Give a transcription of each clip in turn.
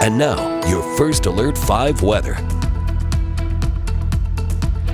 And now, your first Alert 5 weather.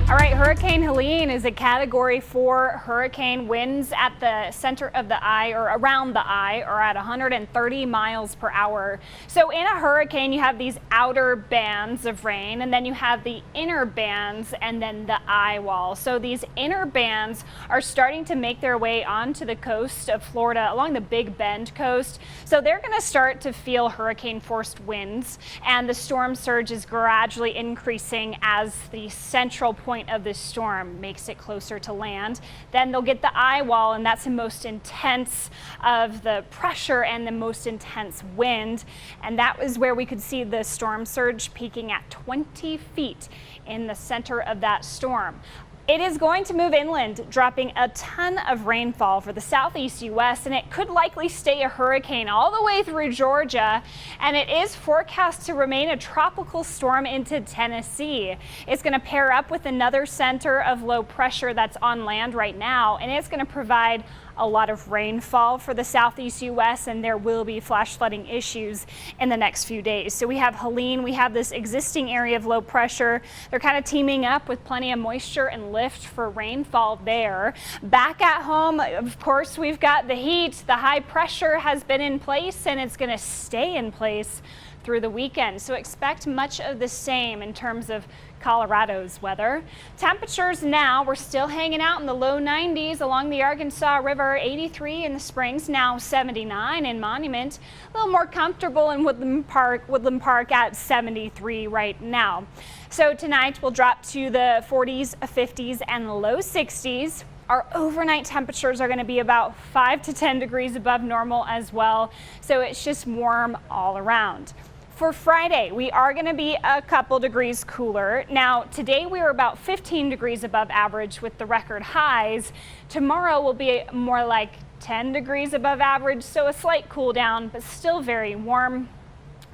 All right, Hurricane Helene is a Category 4 hurricane. Winds at the center of the eye or around the eye are at 130 miles per hour. So in a hurricane, you have these outer bands of rain, and then you have the inner bands and then the eye wall. So these inner bands are starting to make their way onto the coast of Florida along the Big Bend coast. So they're going to start to feel hurricane-force winds, and the storm surge is gradually increasing as the central point of this storm makes it closer to land. Then they'll get the eye wall, and that's the most intense of the pressure and the most intense wind. And that was where we could see the storm surge peaking at 20 feet in the center of that storm. It is going to move inland, dropping a ton of rainfall for the southeast U.S., and it could likely stay a hurricane all the way through Georgia, and it is forecast to remain a tropical storm into Tennessee. It's going to pair up with another center of low pressure that's on land right now, and it's going to provide a lot of rainfall for the southeast U.S., and there will be flash flooding issues in the next few days. So we have Helene, we have this existing area of low pressure. They're kind of teaming up with plenty of moisture and lift for rainfall there. Back at home, of course, we've got the heat. The high pressure has been in place, and it's going to stay in place through the weekend. So expect much of the same in terms of Colorado's weather. Temperatures now, we're still hanging out in the low 90s along the Arkansas River, 83 in the Springs, now 79 in Monument. A little more comfortable in Woodland Park at 73 right now. So tonight we'll drop to the 40s, 50s, and low 60s. Our overnight temperatures are going to be about 5 to 10 degrees above normal as well. So it's just warm all around. For Friday, we are going to be a couple degrees cooler. Now, today we were about 15 degrees above average with the record highs. Tomorrow will be more like 10 degrees above average, so a slight cool down, but still very warm.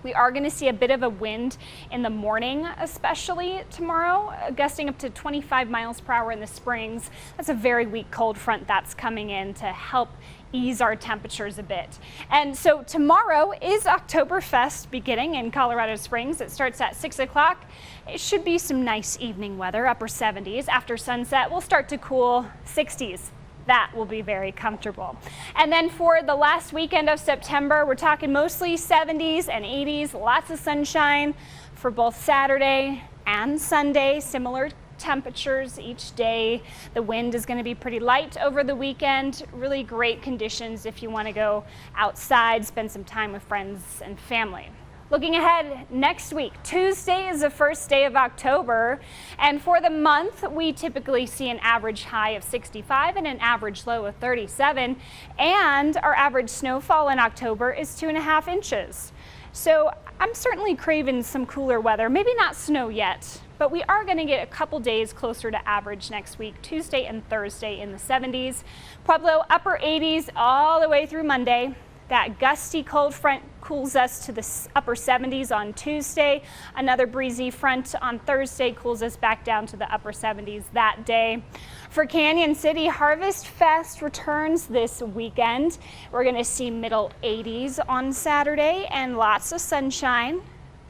We are going to see a bit of a wind in the morning, especially tomorrow, gusting up to 25 miles per hour in the Springs. That's a very weak cold front that's coming in to help ease our temperatures a bit. And so tomorrow is Oktoberfest beginning in Colorado Springs. It starts at 6 o'clock. It should be some nice evening weather, upper 70s. After sunset, we'll start to cool 60s. That will be very comfortable. And then for the last weekend of September, we're talking mostly 70s and 80s, lots of sunshine for both Saturday and Sunday, similar temperatures each day. The wind is going to be pretty light over the weekend. Really great conditions if you want to go outside, spend some time with friends and family. Looking ahead next week, Tuesday is the first day of October, and for the month we typically see an average high of 65 and an average low of 37, and our average snowfall in October is 2.5 inches. So I'm certainly craving some cooler weather, maybe not snow yet, but we are going to get a couple days closer to average next week, Tuesday and Thursday in the 70s. Pueblo upper 80s all the way through Monday. That gusty cold front cools us to the upper 70s on Tuesday. Another breezy front on Thursday cools us back down to the upper 70s that day. For Canyon City, Harvest Fest returns this weekend. We're going to see middle 80s on Saturday and lots of sunshine.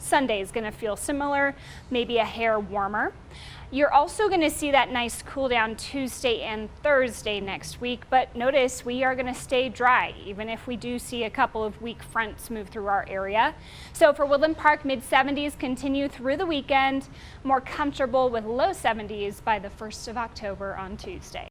Sunday is going to feel similar, maybe a hair warmer. You're also going to see that nice cool down Tuesday and Thursday next week, but notice we are going to stay dry, even if we do see a couple of weak fronts move through our area. So for Woodland Park, mid 70s continue through the weekend, more comfortable with low 70s by the 1st of October on Tuesday.